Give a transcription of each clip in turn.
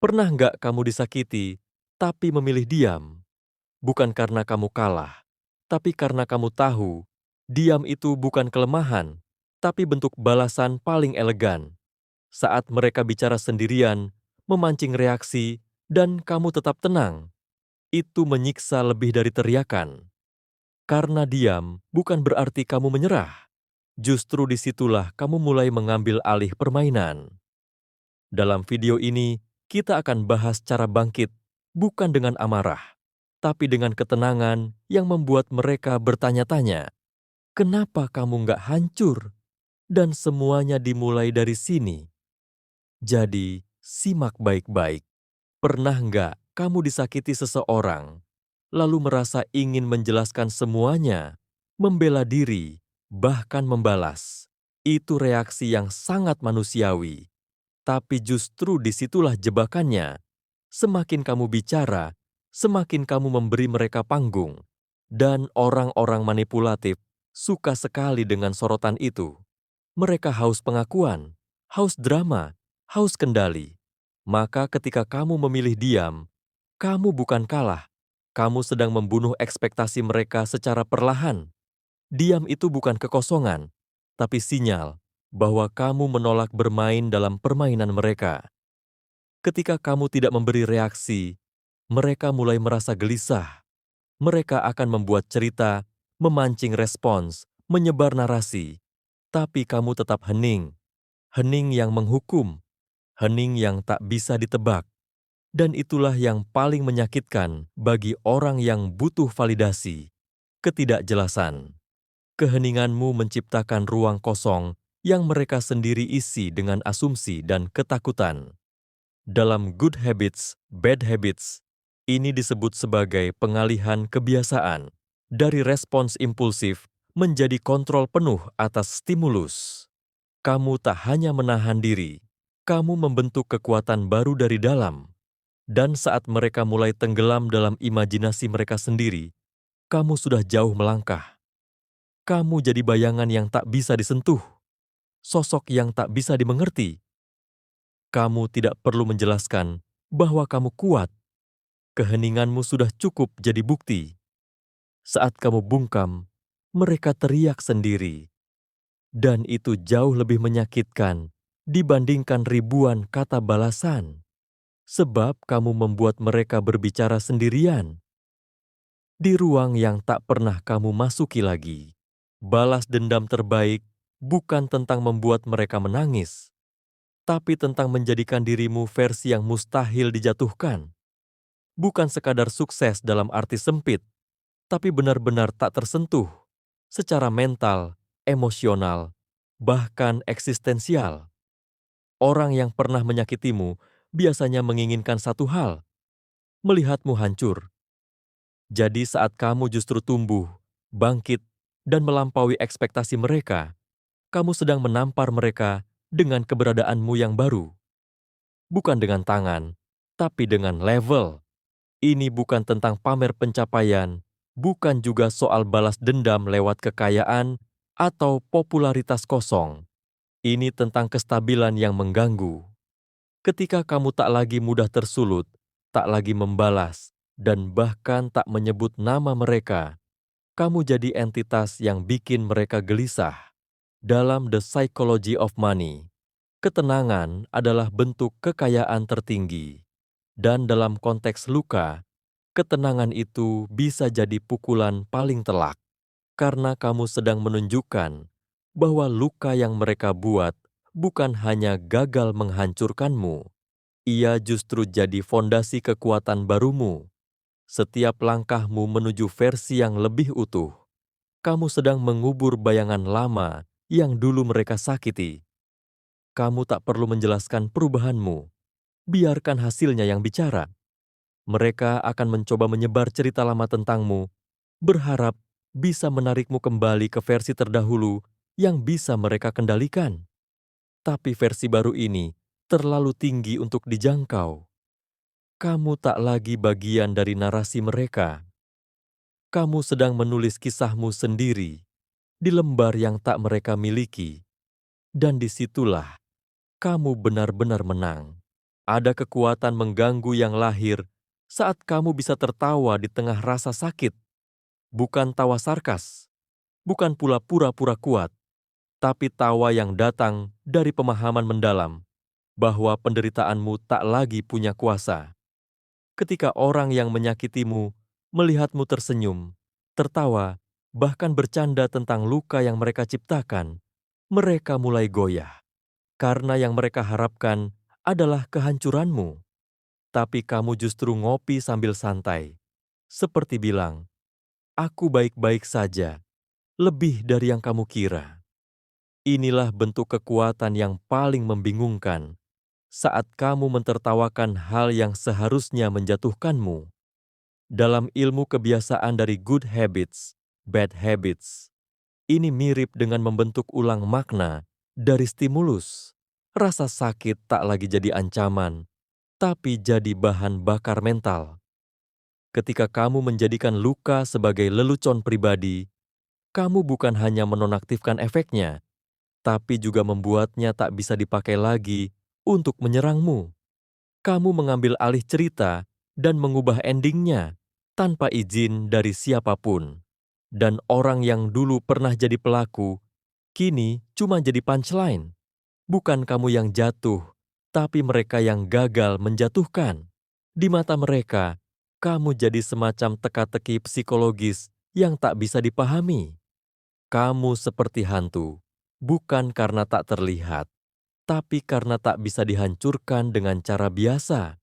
Pernah nggak kamu disakiti, tapi memilih diam? Bukan karena kamu kalah, tapi karena kamu tahu, diam itu bukan kelemahan, tapi bentuk balasan paling elegan. Saat mereka bicara sendirian, memancing reaksi, dan kamu tetap tenang, itu menyiksa lebih dari teriakan. Karena diam bukan berarti kamu menyerah. Justru disitulah kamu mulai mengambil alih permainan. Dalam video ini, kita akan bahas cara bangkit, bukan dengan amarah, tapi dengan ketenangan yang membuat mereka bertanya-tanya, kenapa kamu nggak hancur? Dan semuanya dimulai dari sini. Jadi, simak baik-baik. Pernah nggak kamu disakiti seseorang, lalu merasa ingin menjelaskan semuanya, membela diri, bahkan membalas? Itu reaksi yang sangat manusiawi. Tapi justru disitulah jebakannya. Semakin kamu bicara, semakin kamu memberi mereka panggung. Dan orang-orang manipulatif suka sekali dengan sorotan itu. Mereka haus pengakuan, haus drama, haus kendali. Maka ketika kamu memilih diam, kamu bukan kalah. Kamu sedang membunuh ekspektasi mereka secara perlahan. Diam itu bukan kekosongan, tapi sinyal bahwa kamu menolak bermain dalam permainan mereka. Ketika kamu tidak memberi reaksi, mereka mulai merasa gelisah. Mereka akan membuat cerita, memancing respons, menyebar narasi. Tapi kamu tetap hening. Hening yang menghukum, hening yang tak bisa ditebak. Dan itulah yang paling menyakitkan bagi orang yang butuh validasi, ketidakjelasan. Keheninganmu menciptakan ruang kosong yang mereka sendiri isi dengan asumsi dan ketakutan. Dalam Good Habits, Bad Habits, ini disebut sebagai pengalihan kebiasaan dari respons impulsif menjadi kontrol penuh atas stimulus. Kamu tak hanya menahan diri, kamu membentuk kekuatan baru dari dalam. Dan saat mereka mulai tenggelam dalam imajinasi mereka sendiri, kamu sudah jauh melangkah. Kamu jadi bayangan yang tak bisa disentuh, sosok yang tak bisa dimengerti. Kamu tidak perlu menjelaskan bahwa kamu kuat. Keheninganmu sudah cukup jadi bukti. Saat kamu bungkam, mereka teriak sendiri. Dan itu jauh lebih menyakitkan dibandingkan ribuan kata balasan. Sebab kamu membuat mereka berbicara sendirian. Di ruang yang tak pernah kamu masuki lagi. Balas dendam terbaik bukan tentang membuat mereka menangis, tapi tentang menjadikan dirimu versi yang mustahil dijatuhkan. Bukan sekadar sukses dalam arti sempit, tapi benar-benar tak tersentuh secara mental, emosional, bahkan eksistensial. Orang yang pernah menyakitimu biasanya menginginkan satu hal, melihatmu hancur. Jadi saat kamu justru tumbuh, bangkit, dan melampaui ekspektasi mereka, kamu sedang menampar mereka dengan keberadaanmu yang baru. Bukan dengan tangan, tapi dengan level. Ini bukan tentang pamer pencapaian, bukan juga soal balas dendam lewat kekayaan atau popularitas kosong. Ini tentang kestabilan yang mengganggu. Ketika kamu tak lagi mudah tersulut, tak lagi membalas, dan bahkan tak menyebut nama mereka, kamu jadi entitas yang bikin mereka gelisah. Dalam The Psychology of Money, ketenangan adalah bentuk kekayaan tertinggi. Dan dalam konteks luka, ketenangan itu bisa jadi pukulan paling telak. Karena kamu sedang menunjukkan bahwa luka yang mereka buat bukan hanya gagal menghancurkanmu, ia justru jadi fondasi kekuatan barumu. Setiap langkahmu menuju versi yang lebih utuh, kamu sedang mengubur bayangan lama yang dulu mereka sakiti. Kamu tak perlu menjelaskan perubahanmu, biarkan hasilnya yang bicara. Mereka akan mencoba menyebar cerita lama tentangmu, berharap bisa menarikmu kembali ke versi terdahulu yang bisa mereka kendalikan. Tapi versi baru ini terlalu tinggi untuk dijangkau. Kamu tak lagi bagian dari narasi mereka. Kamu sedang menulis kisahmu sendiri di lembar yang tak mereka miliki. Dan disitulah kamu benar-benar menang. Ada kekuatan mengganggu yang lahir saat kamu bisa tertawa di tengah rasa sakit, bukan tawa sarkas, bukan pula pura-pura kuat, tapi tawa yang datang dari pemahaman mendalam bahwa penderitaanmu tak lagi punya kuasa. Ketika orang yang menyakitimu melihatmu tersenyum, tertawa, bahkan bercanda tentang luka yang mereka ciptakan, mereka mulai goyah. Karena yang mereka harapkan adalah kehancuranmu. Tapi kamu justru ngopi sambil santai. Seperti bilang, aku baik-baik saja, lebih dari yang kamu kira. Inilah bentuk kekuatan yang paling membingungkan saat kamu mentertawakan hal yang seharusnya menjatuhkanmu. Dalam ilmu kebiasaan dari good habits, bad habits, ini mirip dengan membentuk ulang makna dari stimulus. Rasa sakit tak lagi jadi ancaman, tapi jadi bahan bakar mental. Ketika kamu menjadikan luka sebagai lelucon pribadi, kamu bukan hanya menonaktifkan efeknya, tapi juga membuatnya tak bisa dipakai lagi untuk menyerangmu. Kamu mengambil alih cerita dan mengubah endingnya tanpa izin dari siapapun. Dan orang yang dulu pernah jadi pelaku, kini cuma jadi punchline. Bukan kamu yang jatuh, tapi mereka yang gagal menjatuhkan. Di mata mereka, kamu jadi semacam teka-teki psikologis yang tak bisa dipahami. Kamu seperti hantu, bukan karena tak terlihat, tapi karena tak bisa dihancurkan dengan cara biasa.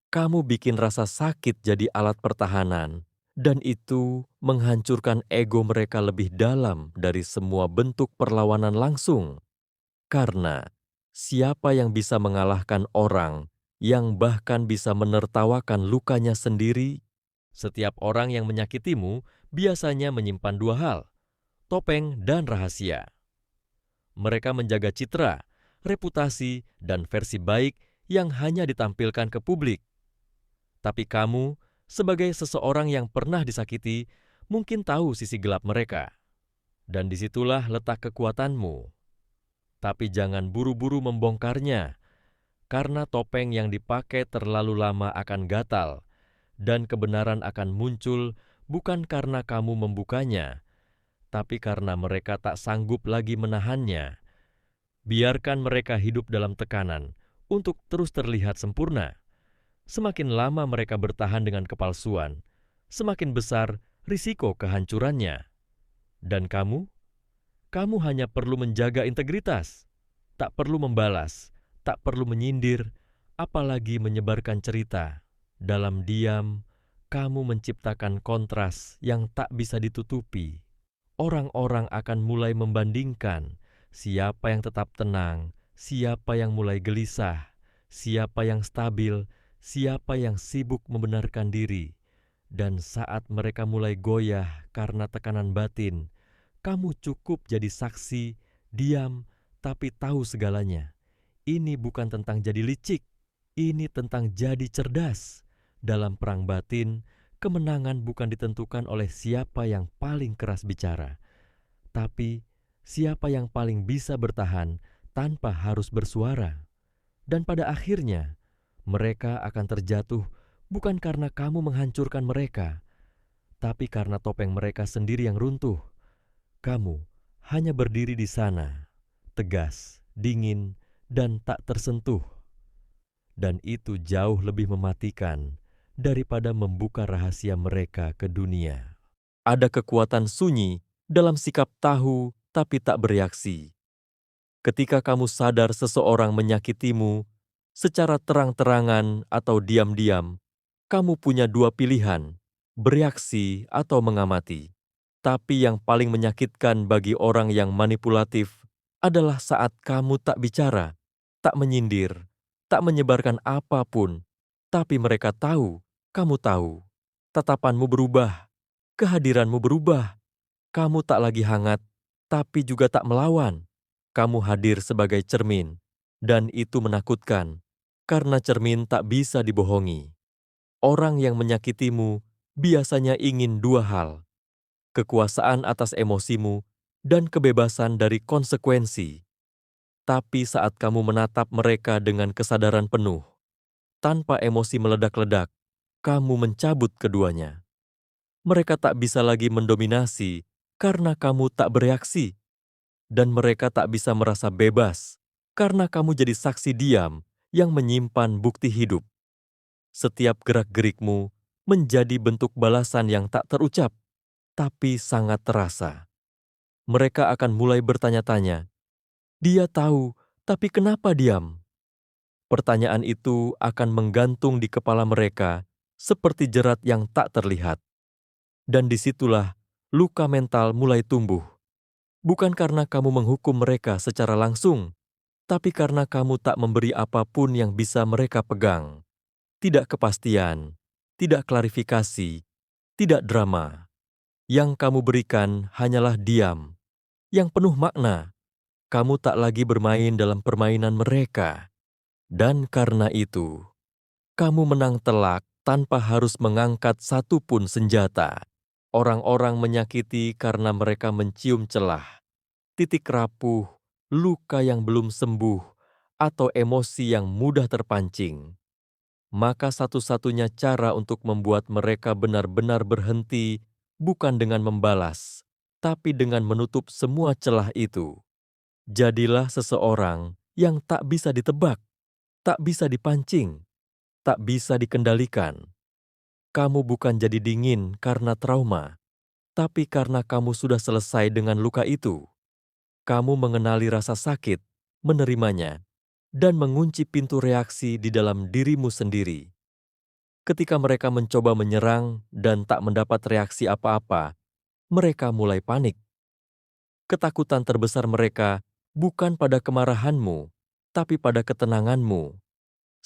Kamu bikin rasa sakit jadi alat pertahanan, dan itu menghancurkan ego mereka lebih dalam dari semua bentuk perlawanan langsung. Karena siapa yang bisa mengalahkan orang yang bahkan bisa menertawakan lukanya sendiri? Setiap orang yang menyakitimu biasanya menyimpan dua hal, topeng dan rahasia. Mereka menjaga citra, reputasi, dan versi baik yang hanya ditampilkan ke publik. Tapi kamu, sebagai seseorang yang pernah disakiti, mungkin tahu sisi gelap mereka. Dan disitulah letak kekuatanmu. Tapi jangan buru-buru membongkarnya, karena topeng yang dipakai terlalu lama akan gatal, dan kebenaran akan muncul bukan karena kamu membukanya, tapi karena mereka tak sanggup lagi menahannya. Biarkan mereka hidup dalam tekanan untuk terus terlihat sempurna. Semakin lama mereka bertahan dengan kepalsuan, semakin besar risiko kehancurannya. Dan kamu hanya perlu menjaga integritas, tak perlu membalas, tak perlu menyindir, apalagi menyebarkan cerita. Dalam diam, kamu menciptakan kontras yang tak bisa ditutupi. Orang-orang akan mulai membandingkan siapa yang tetap tenang, siapa yang mulai gelisah, siapa yang stabil, siapa yang sibuk membenarkan diri. Dan saat mereka mulai goyah karena tekanan batin, kamu cukup jadi saksi, diam, tapi tahu segalanya. Ini bukan tentang jadi licik, ini tentang jadi cerdas. Dalam perang batin, kemenangan bukan ditentukan oleh siapa yang paling keras bicara, tapi siapa yang paling bisa bertahan tanpa harus bersuara. Dan pada akhirnya, mereka akan terjatuh bukan karena kamu menghancurkan mereka, tapi karena topeng mereka sendiri yang runtuh. Kamu hanya berdiri di sana, tegas, dingin, dan tak tersentuh. Dan itu jauh lebih mematikan daripada membuka rahasia mereka ke dunia. Ada kekuatan sunyi dalam sikap tahu tapi tak bereaksi. Ketika kamu sadar seseorang menyakitimu, secara terang-terangan atau diam-diam, kamu punya dua pilihan, bereaksi atau mengamati. Tapi yang paling menyakitkan bagi orang yang manipulatif adalah saat kamu tak bicara, tak menyindir, tak menyebarkan apapun, tapi mereka tahu, kamu tahu. Tatapanmu berubah, kehadiranmu berubah. Kamu tak lagi hangat, tapi juga tak melawan. Kamu hadir sebagai cermin, dan itu menakutkan, karena cermin tak bisa dibohongi. Orang yang menyakitimu biasanya ingin dua hal, kekuasaan atas emosimu dan kebebasan dari konsekuensi. Tapi saat kamu menatap mereka dengan kesadaran penuh, Tanpa emosi meledak-ledak, kamu mencabut keduanya. Mereka tak bisa lagi mendominasi karena kamu tak bereaksi. Dan mereka tak bisa merasa bebas karena kamu jadi saksi diam yang menyimpan bukti hidup. Setiap gerak-gerikmu menjadi bentuk balasan yang tak terucap, tapi sangat terasa. Mereka akan mulai bertanya-tanya, "Dia tahu, tapi kenapa diam?" Pertanyaan itu akan menggantung di kepala mereka seperti jerat yang tak terlihat. Dan disitulah luka mental mulai tumbuh. Bukan karena kamu menghukum mereka secara langsung, tapi karena kamu tak memberi apapun yang bisa mereka pegang. Tidak kepastian, tidak klarifikasi, tidak drama. Yang kamu berikan hanyalah diam, yang penuh makna. Kamu tak lagi bermain dalam permainan mereka. Dan karena itu, kamu menang telak tanpa harus mengangkat satu pun senjata. Orang-orang menyakiti karena mereka mencium celah, titik rapuh, luka yang belum sembuh, atau emosi yang mudah terpancing. Maka satu-satunya cara untuk membuat mereka benar-benar berhenti bukan dengan membalas, tapi dengan menutup semua celah itu. Jadilah seseorang yang tak bisa ditebak, tak bisa dipancing, tak bisa dikendalikan. Kamu bukan jadi dingin karena trauma, tapi karena kamu sudah selesai dengan luka itu. Kamu mengenali rasa sakit, menerimanya, dan mengunci pintu reaksi di dalam dirimu sendiri. Ketika mereka mencoba menyerang dan tak mendapat reaksi apa-apa, mereka mulai panik. Ketakutan terbesar mereka bukan pada kemarahanmu, tapi pada ketenanganmu.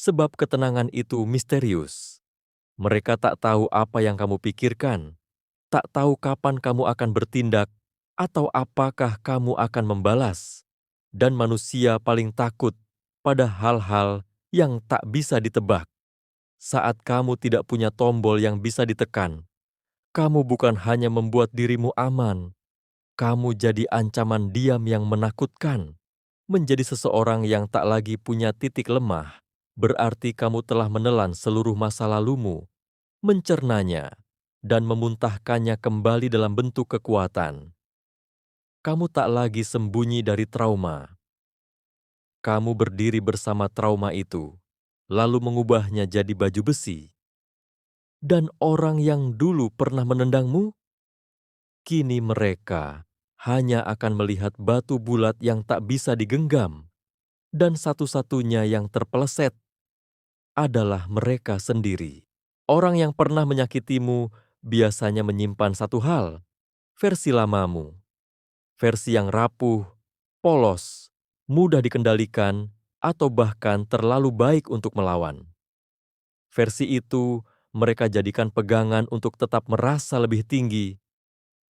Sebab ketenangan itu misterius. Mereka tak tahu apa yang kamu pikirkan, tak tahu kapan kamu akan bertindak, atau apakah kamu akan membalas. Dan manusia paling takut pada hal-hal yang tak bisa ditebak. Saat kamu tidak punya tombol yang bisa ditekan, kamu bukan hanya membuat dirimu aman, kamu jadi ancaman diam yang menakutkan. Menjadi seseorang yang tak lagi punya titik lemah, berarti kamu telah menelan seluruh masa lalumu, mencernanya, dan memuntahkannya kembali dalam bentuk kekuatan. Kamu tak lagi sembunyi dari trauma. Kamu berdiri bersama trauma itu, lalu mengubahnya jadi baju besi. Dan orang yang dulu pernah menendangmu, kini mereka hanya akan melihat batu bulat yang tak bisa digenggam, dan satu-satunya yang terpeleset adalah mereka sendiri. Orang yang pernah menyakitimu biasanya menyimpan satu hal, versi lamamu, versi yang rapuh, polos, mudah dikendalikan, atau bahkan terlalu baik untuk melawan. Versi itu mereka jadikan pegangan untuk tetap merasa lebih tinggi.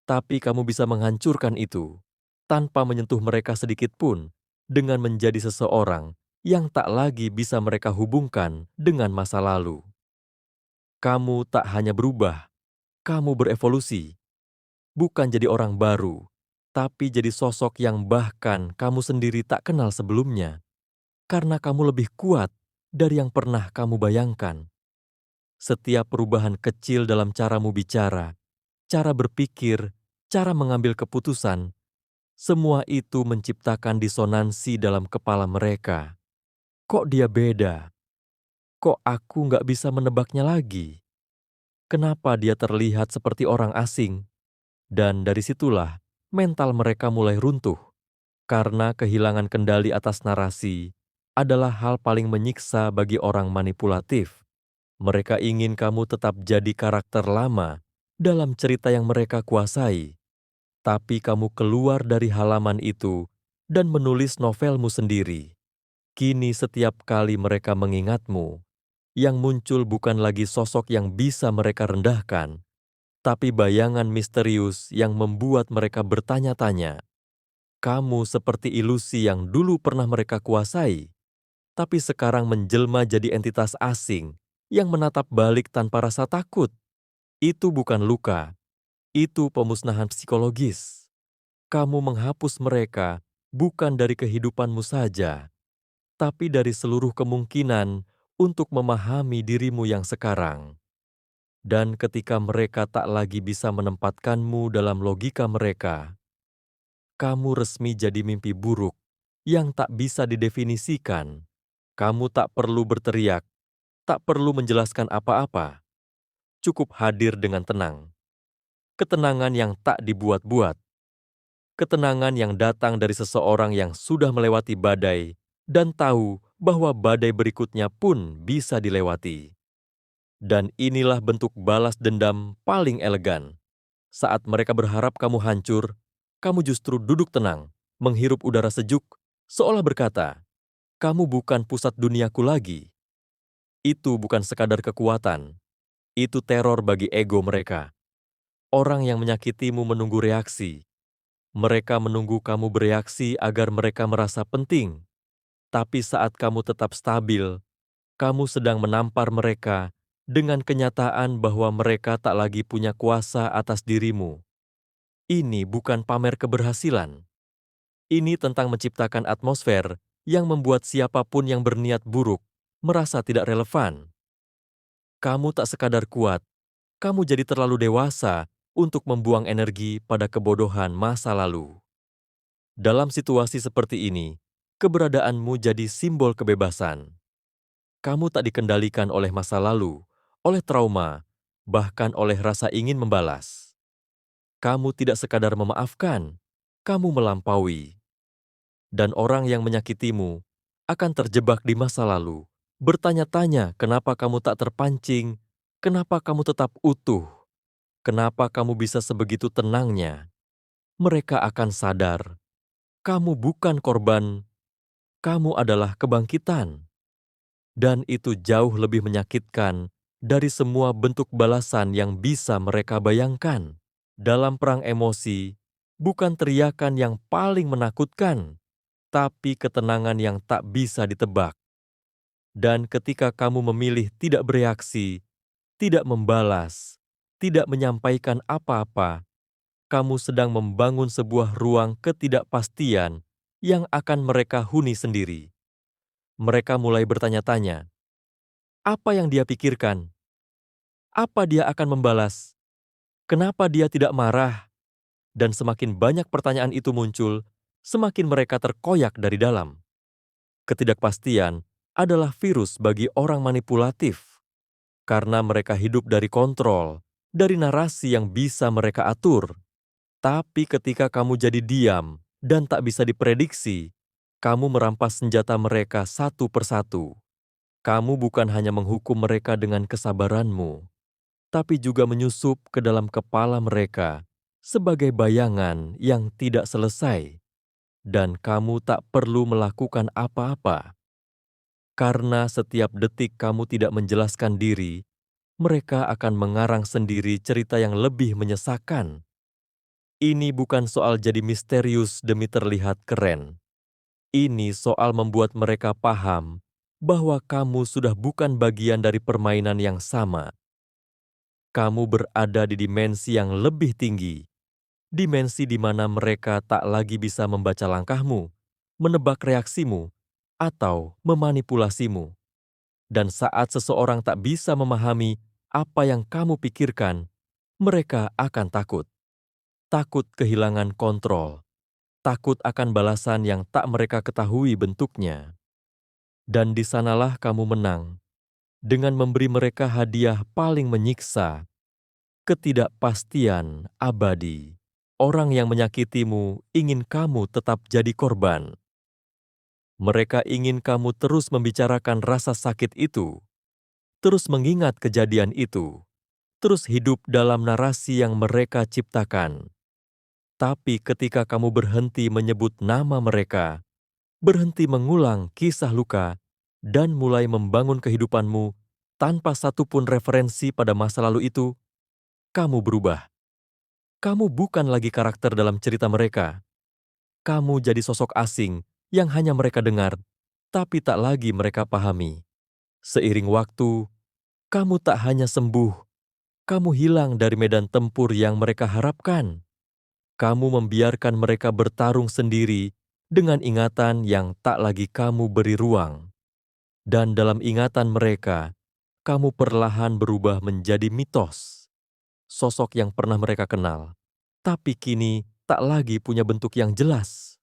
Tapi kamu bisa menghancurkan itu tanpa menyentuh mereka sedikit pun dengan menjadi seseorang yang tak lagi bisa mereka hubungkan dengan masa lalu. Kamu tak hanya berubah, kamu berevolusi. Bukan jadi orang baru, tapi jadi sosok yang bahkan kamu sendiri tak kenal sebelumnya. Karena kamu lebih kuat dari yang pernah kamu bayangkan. Setiap perubahan kecil dalam caramu bicara, cara berpikir, cara mengambil keputusan, semua itu menciptakan disonansi dalam kepala mereka. Kok dia beda? Kok aku nggak bisa menebaknya lagi? Kenapa dia terlihat seperti orang asing? Dan dari situlah mental mereka mulai runtuh. Karena kehilangan kendali atas narasi adalah hal paling menyiksa bagi orang manipulatif. Mereka ingin kamu tetap jadi karakter lama dalam cerita yang mereka kuasai. Tapi kamu keluar dari halaman itu dan menulis novelmu sendiri. Kini setiap kali mereka mengingatmu, yang muncul bukan lagi sosok yang bisa mereka rendahkan, tapi bayangan misterius yang membuat mereka bertanya-tanya. Kamu seperti ilusi yang dulu pernah mereka kuasai, tapi sekarang menjelma jadi entitas asing yang menatap balik tanpa rasa takut. Itu bukan luka, itu pemusnahan psikologis. Kamu menghapus mereka bukan dari kehidupanmu saja, tapi dari seluruh kemungkinan untuk memahami dirimu yang sekarang. Dan ketika mereka tak lagi bisa menempatkanmu dalam logika mereka, kamu resmi jadi mimpi buruk yang tak bisa didefinisikan. Kamu tak perlu berteriak, tak perlu menjelaskan apa-apa. Cukup hadir dengan tenang. Ketenangan yang tak dibuat-buat. Ketenangan yang datang dari seseorang yang sudah melewati badai dan tahu bahwa badai berikutnya pun bisa dilewati. Dan inilah bentuk balas dendam paling elegan. Saat mereka berharap kamu hancur, kamu justru duduk tenang, menghirup udara sejuk, seolah berkata, "Kamu bukan pusat duniaku lagi." Itu bukan sekadar kekuatan, itu teror bagi ego mereka. Orang yang menyakitimu menunggu reaksi. Mereka menunggu kamu bereaksi agar mereka merasa penting. Tapi saat kamu tetap stabil, kamu sedang menampar mereka dengan kenyataan bahwa mereka tak lagi punya kuasa atas dirimu. Ini bukan pamer keberhasilan. Ini tentang menciptakan atmosfer yang membuat siapapun yang berniat buruk merasa tidak relevan. Kamu tak sekadar kuat, kamu jadi terlalu dewasa untuk membuang energi pada kebodohan masa lalu. Dalam situasi seperti ini, keberadaanmu jadi simbol kebebasan. Kamu tak dikendalikan oleh masa lalu, oleh trauma, bahkan oleh rasa ingin membalas. Kamu tidak sekadar memaafkan, kamu melampaui. Dan orang yang menyakitimu akan terjebak di masa lalu, bertanya-tanya kenapa kamu tak terpancing, kenapa kamu tetap utuh, kenapa kamu bisa sebegitu tenangnya. Mereka akan sadar, kamu bukan korban, kamu adalah kebangkitan. Dan itu jauh lebih menyakitkan dari semua bentuk balasan yang bisa mereka bayangkan. Dalam perang emosi, bukan teriakan yang paling menakutkan, tapi ketenangan yang tak bisa ditebak. Dan ketika kamu memilih tidak bereaksi, tidak membalas, tidak menyampaikan apa-apa, kamu sedang membangun sebuah ruang ketidakpastian yang akan mereka huni sendiri. Mereka mulai bertanya-tanya, apa yang dia pikirkan? Apa dia akan membalas? Kenapa dia tidak marah? Dan semakin banyak pertanyaan itu muncul, semakin mereka terkoyak dari dalam. Ketidakpastian adalah virus bagi orang manipulatif, karena mereka hidup dari kontrol, dari narasi yang bisa mereka atur. Tapi ketika kamu jadi diam dan tak bisa diprediksi, kamu merampas senjata mereka satu persatu. Kamu bukan hanya menghukum mereka dengan kesabaranmu, tapi juga menyusup ke dalam kepala mereka sebagai bayangan yang tidak selesai. Dan kamu tak perlu melakukan apa-apa. Karena setiap detik kamu tidak menjelaskan diri, mereka akan mengarang sendiri cerita yang lebih menyesakan. Ini bukan soal jadi misterius demi terlihat keren. Ini soal membuat mereka paham bahwa kamu sudah bukan bagian dari permainan yang sama. Kamu berada di dimensi yang lebih tinggi, dimensi di mana mereka tak lagi bisa membaca langkahmu, menebak reaksimu, atau memanipulasimu. Dan saat seseorang tak bisa memahami apa yang kamu pikirkan, mereka akan takut. Takut kehilangan kontrol, takut akan balasan yang tak mereka ketahui bentuknya. Dan di sanalah kamu menang, dengan memberi mereka hadiah paling menyiksa, ketidakpastian abadi. Orang yang menyakitimu ingin kamu tetap jadi korban. Mereka ingin kamu terus membicarakan rasa sakit itu, terus mengingat kejadian itu, terus hidup dalam narasi yang mereka ciptakan. Tapi ketika kamu berhenti menyebut nama mereka, berhenti mengulang kisah luka, dan mulai membangun kehidupanmu tanpa satupun referensi pada masa lalu itu, kamu berubah. Kamu bukan lagi karakter dalam cerita mereka. Kamu jadi sosok asing yang hanya mereka dengar, tapi tak lagi mereka pahami. Seiring waktu, kamu tak hanya sembuh, kamu hilang dari medan tempur yang mereka harapkan. Kamu membiarkan mereka bertarung sendiri dengan ingatan yang tak lagi kamu beri ruang. Dan dalam ingatan mereka, kamu perlahan berubah menjadi mitos, sosok yang pernah mereka kenal, tapi kini tak lagi punya bentuk yang jelas.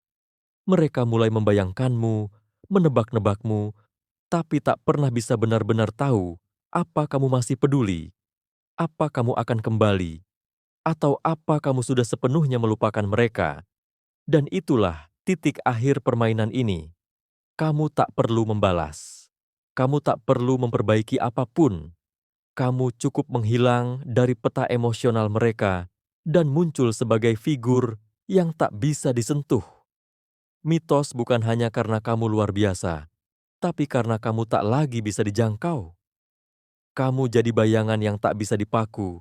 Mereka mulai membayangkanmu, menebak-nebakmu, tapi tak pernah bisa benar-benar tahu apa kamu masih peduli, apa kamu akan kembali, atau apa kamu sudah sepenuhnya melupakan mereka. Dan itulah titik akhir permainan ini. Kamu tak perlu membalas. Kamu tak perlu memperbaiki apapun. Kamu cukup menghilang dari peta emosional mereka dan muncul sebagai figur yang tak bisa disentuh. Mitos bukan hanya karena kamu luar biasa, tapi karena kamu tak lagi bisa dijangkau. Kamu jadi bayangan yang tak bisa dipaku,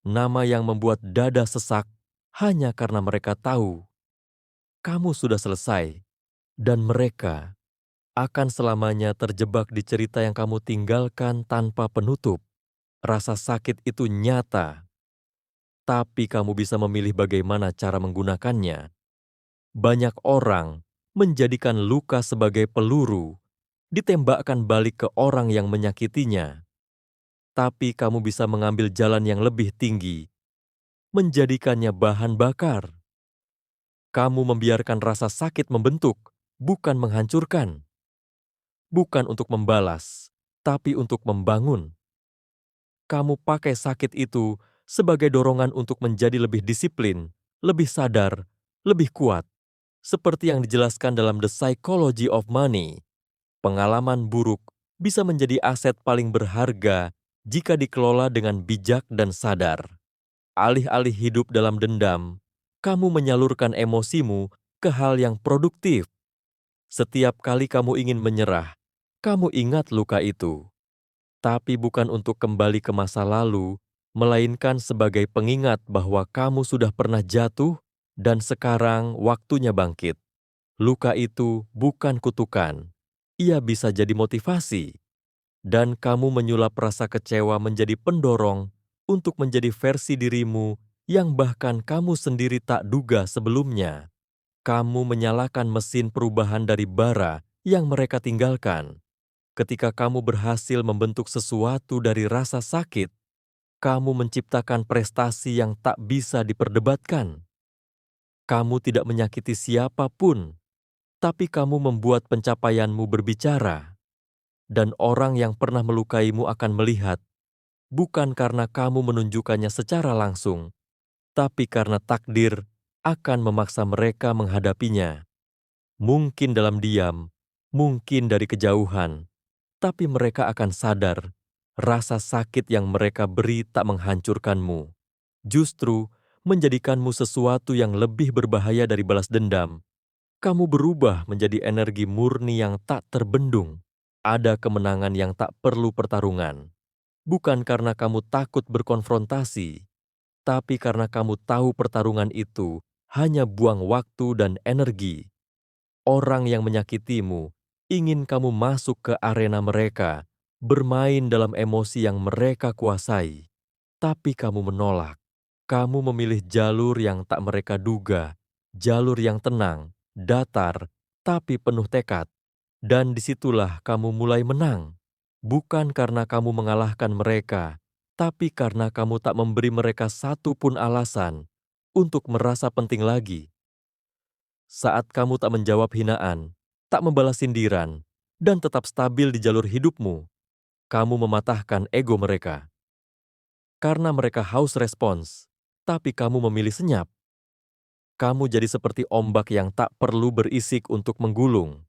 nama yang membuat dada sesak hanya karena mereka tahu kamu sudah selesai, dan mereka akan selamanya terjebak di cerita yang kamu tinggalkan tanpa penutup. Rasa sakit itu nyata, tapi kamu bisa memilih bagaimana cara menggunakannya. Banyak orang menjadikan luka sebagai peluru, ditembakkan balik ke orang yang menyakitinya. Tapi kamu bisa mengambil jalan yang lebih tinggi, menjadikannya bahan bakar. Kamu membiarkan rasa sakit membentuk, bukan menghancurkan. Bukan untuk membalas, tapi untuk membangun. Kamu pakai sakit itu sebagai dorongan untuk menjadi lebih disiplin, lebih sadar, lebih kuat. Seperti yang dijelaskan dalam The Psychology of Money, pengalaman buruk bisa menjadi aset paling berharga jika dikelola dengan bijak dan sadar. Alih-alih hidup dalam dendam, kamu menyalurkan emosimu ke hal yang produktif. Setiap kali kamu ingin menyerah, kamu ingat luka itu. Tapi bukan untuk kembali ke masa lalu, melainkan sebagai pengingat bahwa kamu sudah pernah jatuh dan sekarang waktunya bangkit. Luka itu bukan kutukan, ia bisa jadi motivasi. Dan kamu menyulap rasa kecewa menjadi pendorong untuk menjadi versi dirimu yang bahkan kamu sendiri tak duga sebelumnya. Kamu menyalakan mesin perubahan dari bara yang mereka tinggalkan. Ketika kamu berhasil membentuk sesuatu dari rasa sakit, kamu menciptakan prestasi yang tak bisa diperdebatkan. Kamu tidak menyakiti siapapun, tapi kamu membuat pencapaianmu berbicara. Dan orang yang pernah melukaimu akan melihat, bukan karena kamu menunjukkannya secara langsung, tapi karena takdir akan memaksa mereka menghadapinya. Mungkin dalam diam, mungkin dari kejauhan, tapi mereka akan sadar rasa sakit yang mereka beri tak menghancurkanmu. Justru menjadikanmu sesuatu yang lebih berbahaya dari balas dendam. Kamu berubah menjadi energi murni yang tak terbendung. Ada kemenangan yang tak perlu pertarungan. Bukan karena kamu takut berkonfrontasi, tapi karena kamu tahu pertarungan itu hanya buang waktu dan energi. Orang yang menyakitimu ingin kamu masuk ke arena mereka, bermain dalam emosi yang mereka kuasai. Tapi kamu menolak. Kamu memilih jalur yang tak mereka duga, jalur yang tenang, datar, tapi penuh tekad. Dan disitulah kamu mulai menang. Bukan karena kamu mengalahkan mereka, tapi karena kamu tak memberi mereka satu pun alasan untuk merasa penting lagi. Saat kamu tak menjawab hinaan, tak membalas sindiran, dan tetap stabil di jalur hidupmu, kamu mematahkan ego mereka. Karena mereka haus respons, tapi kamu memilih senyap. Kamu jadi seperti ombak yang tak perlu berisik untuk menggulung.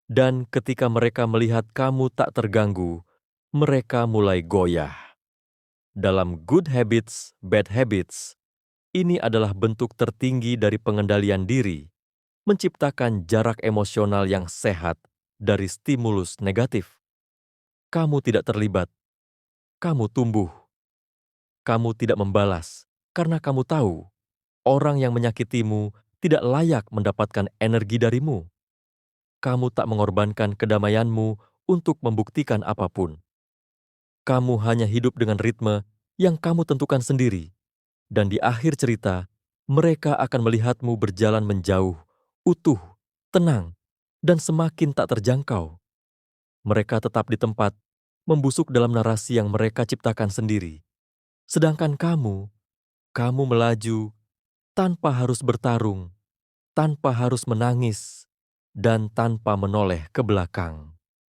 Dan ketika mereka melihat kamu tak terganggu, mereka mulai goyah. Dalam Good Habits, Bad Habits, ini adalah bentuk tertinggi dari pengendalian diri, menciptakan jarak emosional yang sehat dari stimulus negatif. Kamu tidak terlibat, kamu tumbuh. Kamu tidak membalas, karena kamu tahu orang yang menyakitimu tidak layak mendapatkan energi darimu. Kamu tak mengorbankan kedamaianmu untuk membuktikan apapun. Kamu hanya hidup dengan ritme yang kamu tentukan sendiri. Dan di akhir cerita, mereka akan melihatmu berjalan menjauh, utuh, tenang, dan semakin tak terjangkau. Mereka tetap di tempat, membusuk dalam narasi yang mereka ciptakan sendiri. Sedangkan kamu melaju tanpa harus bertarung, tanpa harus menangis, dan tanpa menoleh ke belakang.